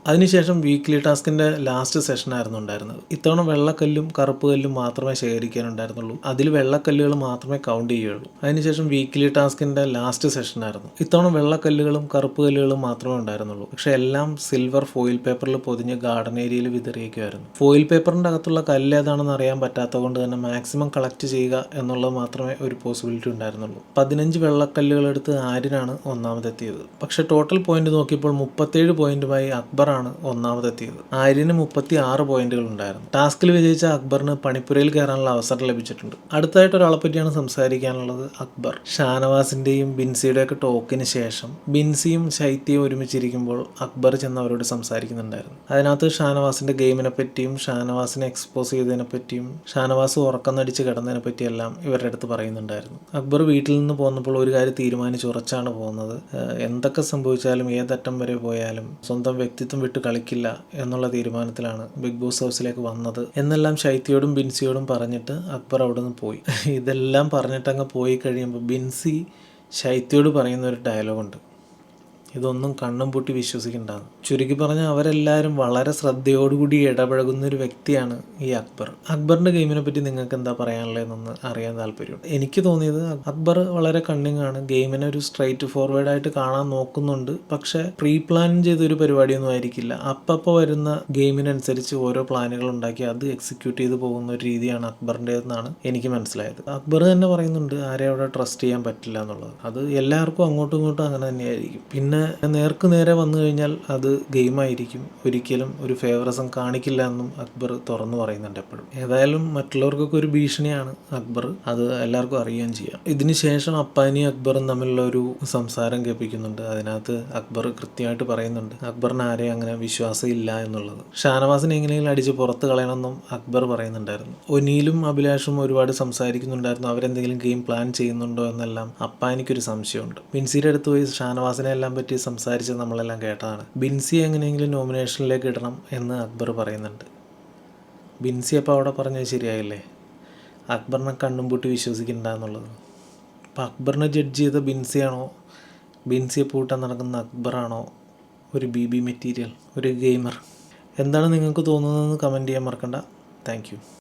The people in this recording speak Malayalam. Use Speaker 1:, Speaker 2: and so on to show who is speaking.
Speaker 1: അതിനുശേഷം വീക്ക്ലി ടാസ്കിൻ്റെ ലാസ്റ്റ് സെഷനായിരുന്നു ഉണ്ടായിരുന്നത്. ഇത്തവണ വെള്ളക്കല്ലും കറുപ്പ് കല്ലും മാത്രമേ ശേഖരിക്കാനുണ്ടായിരുന്നുള്ളൂ. അതിൽ വെള്ളക്കല്ലുകൾ മാത്രമേ കൗണ്ട് ചെയ്യുകയുള്ളൂ. അതിനുശേഷം വീക്ക്ലി ടാസ്കിൻ്റെ ലാസ്റ്റ് സെഷനായിരുന്നു. ഇത്തവണ വെള്ളക്കല്ലുകളും കറുപ്പ് കല്ലുകളും മാത്രമേ ഉണ്ടായിരുന്നുള്ളൂ. പക്ഷേ എല്ലാം സിൽവർ ഫോയിൽ പേപ്പറിൽ പൊതിഞ്ഞ് ഗാർഡൻ ഏരിയയിൽ വിതറിയേക്കുമായിരുന്നു. ഫോയിൽ പേപ്പറിൻ്റെ അകത്തുള്ള കല്ല് ഏതാണെന്ന് അറിയാൻ പറ്റാത്തത് കൊണ്ട് തന്നെ മാക്സിമം കളക്ട് ചെയ്യുക എന്നുള്ളത് മാത്രമേ ഒരു പോസിബിലിറ്റി ഉണ്ടായിരുന്നുള്ളൂ. 15 വെള്ളക്കല്ലുകളെടുത്ത് ആര്യനാണ് ഒന്നാമതെത്തിയത്. പക്ഷേ ടോട്ടൽ പോയിന്റ് നോക്കിയപ്പോൾ 37 പോയിന്റുമായി അക്ബറാണ് ഒന്നാമതെത്തിയത്. ആര്യന് 36 പോയിന്റുകൾ ഉണ്ടായിരുന്നു. ടാസ്കിൽ വിജയിച്ച അക്ബറിന് പണിപ്പുരയിൽ കയറാനുള്ള അവസരം ലഭിച്ചിട്ടുണ്ട്. അടുത്തായിട്ട് ഒരാളെ പറ്റിയാണ് സംസാരിക്കാനുള്ളത്, അക്ബർ. ഷാനവാസിന്റെയും ബിൻസിയുടെ ഒക്കെ ടോക്കിന് ശേഷം ബിൻസിയും ശൈത്യയും ഒരുമിച്ചിരിക്കുമ്പോൾ അക്ബർ ചെന്ന് അവരോട് സംസാരിക്കുന്നുണ്ടായിരുന്നു. അതിനകത്ത് ഷാനവാസിന്റെ ഗെയിമിനെ പറ്റിയും ഷാനവാസിനെ എക്സ്പോസ് ചെയ്തതിനെ പറ്റിയും ഷാനവാസ് ഉറക്കം നടിച്ച് കിടന്നതിനെ പറ്റിയെല്ലാം ഇവരുടെ അടുത്ത് പറയുന്നുണ്ടായിരുന്നു. അക്ബർ വീട്ടിൽ നിന്ന് പോന്നപ്പോൾ ഒരു കാര്യം തീരുമാനിച്ചുറച്ചാണ് പോകുന്നത്. എന്തൊക്കെ സംഭവിച്ചാലും ഏതറ്റം വരെ പോയാലും സ്വന്തം വ്യക്തിത്വം വിട്ട് കളിക്കില്ല എന്നുള്ള തീരുമാനത്തിലാണ് ബിഗ് ബോസ് ഹൗസിലേക്ക് വന്നത് എന്നെല്ലാം ശൈത്യയോടും ബിൻസിയോടും പറഞ്ഞിട്ട് അക്ബർ അവിടെ നിന്ന് പോയി. ഇതെല്ലാം പറഞ്ഞിട്ടങ്ങ് പോയി കഴിയുമ്പോൾ ബിൻസി ശൈത്യയോട് പറയുന്ന ഒരു ഡയലോഗുണ്ട്, ഇതൊന്നും കണ്ണും പൂട്ടി വിശ്വസിക്കേണ്ടതാണ്. ചുരുക്കി പറഞ്ഞാൽ അവരെല്ലാവരും വളരെ ശ്രദ്ധയോടുകൂടി ഇടപഴകുന്ന ഒരു വ്യക്തിയാണ് ഈ അക്ബർ. അക്ബറിൻ്റെ ഗെയിമിനെ പറ്റി നിങ്ങൾക്ക് എന്താ പറയാനുള്ളതെന്നൊന്ന് അറിയാൻ താല്പര്യമുണ്ട്. എനിക്ക് തോന്നിയത് അക്ബർ വളരെ കണ്ണിങ് ആണ്. ഗെയിമിനെ ഒരു സ്ട്രൈറ്റ് ഫോർവേഡായിട്ട് കാണാൻ നോക്കുന്നുണ്ട്. പക്ഷേ പ്രീ പ്ലാൻ ചെയ്തൊരു പരിപാടിയൊന്നും ആയിരിക്കില്ല. അപ്പോൾ വരുന്ന ഗെയിമിനനുസരിച്ച് ഓരോ പ്ലാനുകൾ ഉണ്ടാക്കി അത് എക്സിക്യൂട്ട് ചെയ്ത് പോകുന്ന ഒരു രീതിയാണ് അക്ബറിൻ്റെതെന്നാണ് എനിക്ക് മനസ്സിലായത്. അക്ബർ തന്നെ പറയുന്നുണ്ട് ആരെയും അവിടെ ട്രസ്റ്റ് ചെയ്യാൻ പറ്റില്ല എന്നുള്ളത്. അത് എല്ലാവർക്കും അങ്ങോട്ടും ഇങ്ങോട്ടും അങ്ങനെ തന്നെയായിരിക്കും. പിന്നെ നേർക്ക് നേരെ വന്നു കഴിഞ്ഞാൽ അത് ഗെയിമായിരിക്കും. ഒരിക്കലും ഒരു ഫേവറിസം കാണിക്കില്ല എന്നും അക്ബർ തുറന്നു പറയുന്നുണ്ട് എപ്പോഴും. ഏതായാലും മറ്റുള്ളവർക്കൊക്കെ ഒരു ഭീഷണിയാണ് അക്ബർ, അത് എല്ലാവർക്കും അറിയുകയും ചെയ്യാം. ഇതിന് ശേഷം അപ്പാനി അക്ബറും തമ്മിലുള്ള ഒരു സംസാരം കേൾപ്പിക്കുന്നുണ്ട്. അതിനകത്ത് അക്ബർ കൃത്യമായിട്ട് പറയുന്നുണ്ട് അക്ബറിന് ആരെയും അങ്ങനെ വിശ്വാസം ഇല്ല എന്നുള്ളത്. ഷാനവാസിനെ എങ്ങനെയെങ്കിലും അടിച്ച് പുറത്ത് കളയണമെന്നും അക്ബർ പറയുന്നുണ്ടായിരുന്നു. ഒനീലും അഭിലാഷും ഒരുപാട് സംസാരിക്കുന്നുണ്ടായിരുന്നു. അവരെന്തെങ്കിലും ഗെയിം പ്ലാൻ ചെയ്യുന്നുണ്ടോ എന്നെല്ലാം അപ്പാനിക്കൊരു സംശയമുണ്ട്. ബിൻസിയുടെ അടുത്ത് പോയി ഷാനവാസിനെ എല്ലാം പറ്റി സംസാരിച്ച് നമ്മളെല്ലാം കേട്ടതാണ്. ബിൻസി എങ്ങനെയെങ്കിലും നോമിനേഷനിലേക്ക് ഇടണം എന്ന് അക്ബർ പറയുന്നുണ്ട്. ബിൻസി അപ്പോൾ അവിടെ പറഞ്ഞത് ശരിയായില്ലേ, അക്ബറിനെ കണ്ണും പൂട്ടി വിശ്വസിക്കണ്ട എന്നുള്ളത്. അപ്പോൾ അക്ബറിനെ ജഡ്ജ് ചെയ്ത ബിൻസിയാണോ, ബിൻസിയെ പൂട്ടാൻ നടക്കുന്ന അക്ബറാണോ ഒരു BB മെറ്റീരിയൽ, ഒരു ഗെയിമർ? എന്താണ് നിങ്ങൾക്ക് തോന്നുന്നതെന്ന് കമൻറ്റ് ചെയ്യാൻ മറക്കണ്ട. Thank you.